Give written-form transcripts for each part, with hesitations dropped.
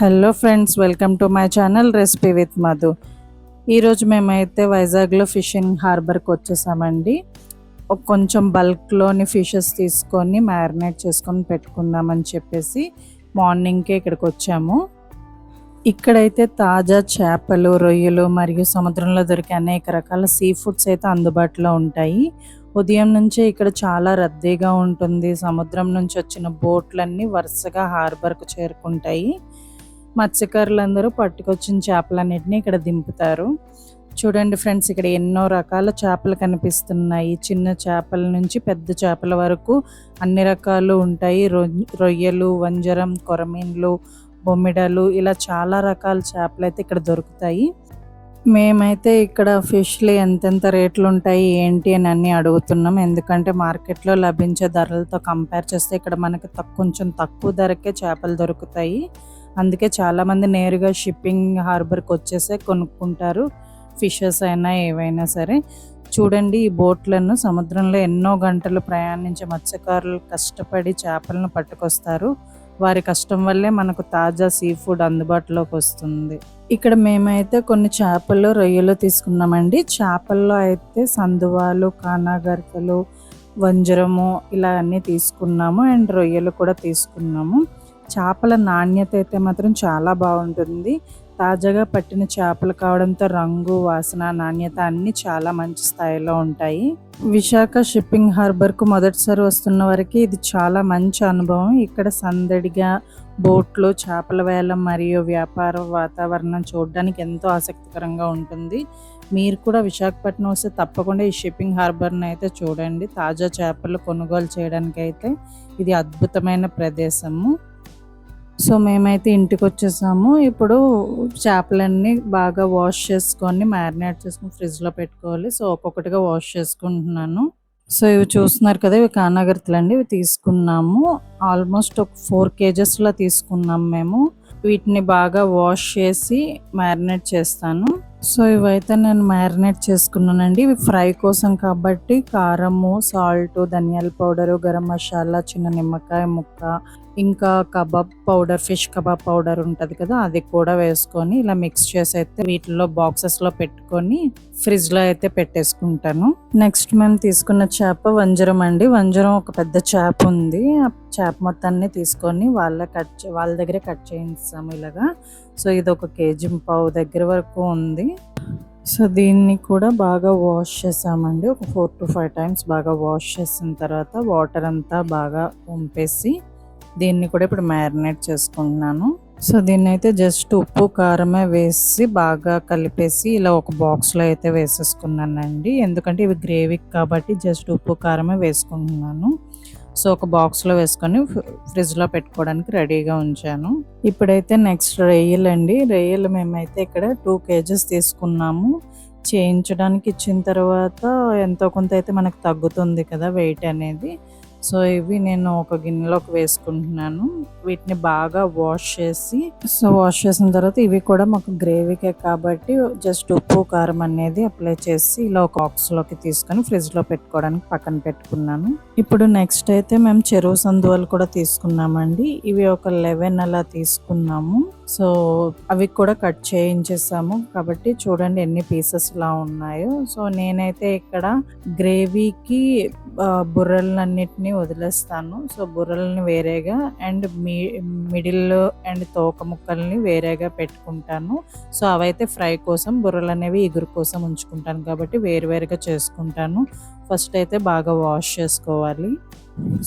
Hello friends, welcome to my channel recipe with Madhu. ఈరోజు మేమైతే వైజాగ్లో ఫిషింగ్ హార్బర్కి వచ్చేసామండి. కొంచెం బల్క్లోని ఫిషెస్ తీసుకొని మ్యారినేట్ చేసుకొని పెట్టుకుందామని చెప్పేసి మార్నింగ్కే ఇక్కడికి వచ్చాము. ఇక్కడైతే తాజా చేపలు, రొయ్యలు మరియు సముద్రంలో దొరికే అనేక రకాల సీ ఫుడ్స్ అయితే అందుబాటులో ఉంటాయి. ఉదయం నుంచే ఇక్కడ చాలా రద్దీగా ఉంటుంది. సముద్రం నుంచి వచ్చిన బోట్లన్నీ వరుసగా హార్బర్కు చేరుకుంటాయి. మత్స్యకారులందరూ పట్టుకొచ్చిన చేపలన్నిటిని ఇక్కడ దింపుతారు. చూడండి ఫ్రెండ్స్, ఇక్కడ ఎన్నో రకాల చేపలు కనిపిస్తున్నాయి. చిన్న చేపల నుంచి పెద్ద చేపల వరకు అన్ని రకాలు ఉంటాయి. రొయ్యలు, వంజరం, కొరమీన్లు, బొమ్మిడలు, ఇలా చాలా రకాల చేపలు అయితే ఇక్కడ దొరుకుతాయి. మేమైతే ఇక్కడ ఫిష్లు ఎంతెంత రేట్లు ఉంటాయి ఏంటి అని అన్నీ అడుగుతున్నాం. ఎందుకంటే మార్కెట్లో లభించే ధరలతో కంపేర్ చేస్తే ఇక్కడ మనకి కొంచెం తక్కువ ధరకే చేపలు దొరుకుతాయి. అందుకే చాలామంది నేరుగా షిప్పింగ్ హార్బర్కి వచ్చేసే కొనుక్కుంటారు, ఫిషెస్ అయినా ఏవైనా సరే. చూడండి, ఈ బోట్లను సముద్రంలో ఎన్నో గంటలు ప్రయాణించే మత్స్యకారులు కష్టపడి చేపలను పట్టుకొస్తారు. వారి కష్టం వల్లే మనకు తాజా సీ ఫుడ్ అందుబాటులోకి వస్తుంది. ఇక్కడ మేమైతే కొన్ని చేపలు, రొయ్యలు తీసుకున్నామండి. చేపల్లో అయితే సందువాలు, కానాగర్తలు, వంజరము ఇలా అన్నీ తీసుకున్నాము. అండ్ రొయ్యలు కూడా తీసుకున్నాము. చేపల నాణ్యత అయితే మాత్రం చాలా బాగుంటుంది. తాజాగా పట్టిన చేపలు కావడంతో రంగు, వాసన, నాణ్యత అన్నీ చాలా మంచి స్థాయిలో ఉంటాయి. విశాఖ షిప్పింగ్ హార్బర్కు మొదటిసారి వస్తున్న వారికి ఇది చాలా మంచి అనుభవం. ఇక్కడ సందడిగా బోట్లు, చేపల వేలం మరియు వ్యాపార వాతావరణం చూడడానికి ఎంతో ఆసక్తికరంగా ఉంటుంది. మీరు కూడా విశాఖపట్నం వస్తే తప్పకుండా ఈ షిప్పింగ్ హార్బర్ని అయితే చూడండి. తాజా చేపలు కొనుగోలు చేయడానికి అయితే ఇది అద్భుతమైన ప్రదేశము. సో మేమైతే ఇంటికి వచ్చేసాము. ఇప్పుడు చేపలన్నీ బాగా వాష్ చేసుకొని మ్యారినేట్ చేసుకొని ఫ్రిడ్జ్లో పెట్టుకోవాలి. సో ఒక్కొక్కటిగా వాష్ చేసుకుంటున్నాను. సో ఇవి చూస్తున్నారు కదా, ఇవి కానాగర్తలు అండి. ఇవి తీసుకున్నాము. ఆల్మోస్ట్ ఒక 4 kgsలో తీసుకున్నాము మేము. వీటిని బాగా వాష్ చేసి మ్యారినేట్ చేస్తాను. సో ఇవైతే నేను మ్యారినేట్ చేసుకున్నానండి. ఇవి ఫ్రై కోసం కాబట్టి కారము, సాల్ట్, ధనియాల పౌడరు, గరం మసాలా, చిన్న నిమ్మకాయ ముక్క, ఇంకా kebab powder, fish kebab powder ఉంటుంది కదా, అది కూడా వేసుకొని ఇలా మిక్స్ చేసి అయితే వీటిలో బాక్సెస్లో పెట్టుకొని ఫ్రిడ్జ్లో అయితే పెట్టేసుకుంటాను. నెక్స్ట్ మేము తీసుకున్న చేప వంజరం అండి. వంజరం ఒక పెద్ద చేప ఉంది. ఆ చేప మొత్తాన్ని తీసుకొని వాళ్ళ దగ్గరే కట్ చేయించాము ఇలాగా. సో ఇది 1.5 kg దగ్గర వరకు ఉంది. సో దీన్ని కూడా బాగా వాష్ చేసామండి. ఒక 4 to 5 times బాగా వాష్ చేసిన తర్వాత వాటర్ అంతా బాగా వంపేసి దీన్ని కూడా ఇప్పుడు మ్యారినేట్ చేసుకుంటున్నాను. సో దీన్ని అయితే జస్ట్ ఉప్పు, కారమే వేసి బాగా కలిపేసి ఇలా ఒక బాక్స్లో అయితే వేసేసుకున్నానండి. ఎందుకంటే ఇవి గ్రేవీకి కాబట్టి జస్ట్ ఉప్పు, కారమే వేసుకుంటున్నాను. సో ఒక బాక్స్లో వేసుకొని ఫ్రిడ్జ్లో పెట్టుకోవడానికి రెడీగా ఉంచాను. ఇప్పుడైతే నెక్స్ట్ రొయ్యలు అండి. రొయ్యలు మేమైతే ఇక్కడ 2 kgs తీసుకున్నాము. చేయించడానికి ఇచ్చిన తర్వాత ఎంతో కొంత అయితే మనకు తగ్గుతుంది కదా వెయిట్ అనేది. సో ఇవి నేను ఒక గిన్నెలోకి వేసుకుంటున్నాను. వీటిని బాగా వాష్ చేసిన తర్వాత ఇవి కూడా మాకు గ్రేవీకే కాబట్టి జస్ట్ ఉప్పు, కారం అనేది అప్లై చేసి ఇలా ఒక బాక్స్లోకి తీసుకొని ఫ్రిడ్జ్లో పెట్టుకోవడానికి పక్కన పెట్టుకున్నాను. ఇప్పుడు నెక్స్ట్ అయితే మేము చెరువు సందువలు కూడా తీసుకున్నామండి. ఇవి ఒక 11 అలా తీసుకున్నాము. సో అవి కూడా కట్ చేయించేసాము కాబట్టి చూడండి ఎన్ని పీసెస్ ఇలా ఉన్నాయో. సో నేనైతే ఇక్కడ గ్రేవీకి బుర్రలన్నిటినీ వదిలేస్తాను. సో బుర్రలని వేరేగా అండ్ మిడిల్ అండ్ తోక ముక్కల్ని వేరేగా పెట్టుకుంటాను. సో అవైతే ఫ్రై కోసం, బుర్రలు అనేవి ఇగురు కోసం ఉంచుకుంటాను కాబట్టి వేరువేరుగా చేసుకుంటాను. ఫస్ట్ అయితే బాగా వాష్ చేసుకోవాలి.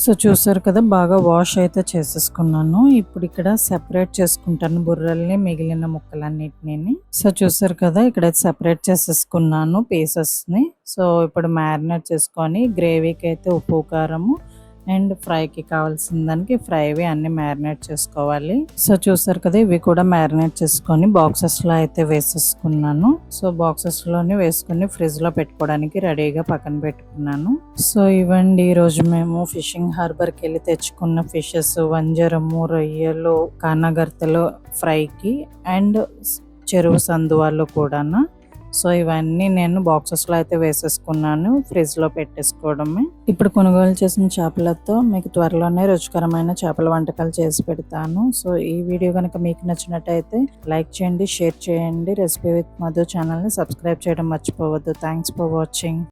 సో చూసారు కదా, బాగా వాష్ అయితే చేసేసుకున్నాను. ఇప్పుడు ఇక్కడ సెపరేట్ చేసుకుంటాను బుర్రల్ని, మిగిలిన ముక్కలన్నిటిని. సో చూసారు కదా, ఇక్కడైతే సెపరేట్ చేసేసుకున్నాను పీసెస్ని. సో ఇప్పుడు మ్యారినేట్ చేసుకొని గ్రేవీకి అయితే ఉప్పు, కారము అండ్ ఫ్రైకి కావాల్సిన దానికి ఫ్రైవి అన్ని మ్యారినేట్ చేసుకోవాలి. సో చూసారు కదా, ఇవి కూడా మ్యారినేట్ చేసుకొని బాక్సెస్లో అయితే వేసేసుకున్నాను. సో బాక్సెస్లోని వేసుకొని ఫ్రిడ్జ్లో పెట్టుకోవడానికి రెడీగా పక్కన పెట్టుకున్నాను. సో ఇవ్వండి, ఈరోజు మేము ఫిషింగ్ హార్బర్కి వెళ్ళి తెచ్చుకున్న ఫిషెస్ వంజరము, రొయ్యలు, కానాగర్తలు ఫ్రైకి అండ్ చెరువు సందువాళ్ళు కూడా. సో ఇవన్నీ నేను బాక్సెస్లో అయితే వేసేసుకున్నాను, ఫ్రిడ్జ్లో పెట్టేసుకోవడమే. ఇప్పుడు కొనుగోలు చేసిన చేపలతో మీకు త్వరలోనే రుచికరమైన చేపల వంటకాలు చేసి పెడతాను. సో ఈ వీడియో కనుక మీకు నచ్చినట్టయితే లైక్ చేయండి, షేర్ చేయండి. రెసిపీ విత్ మధు ఛానల్ని సబ్స్క్రైబ్ చేయడం మర్చిపోవద్దు. Thanks for watching.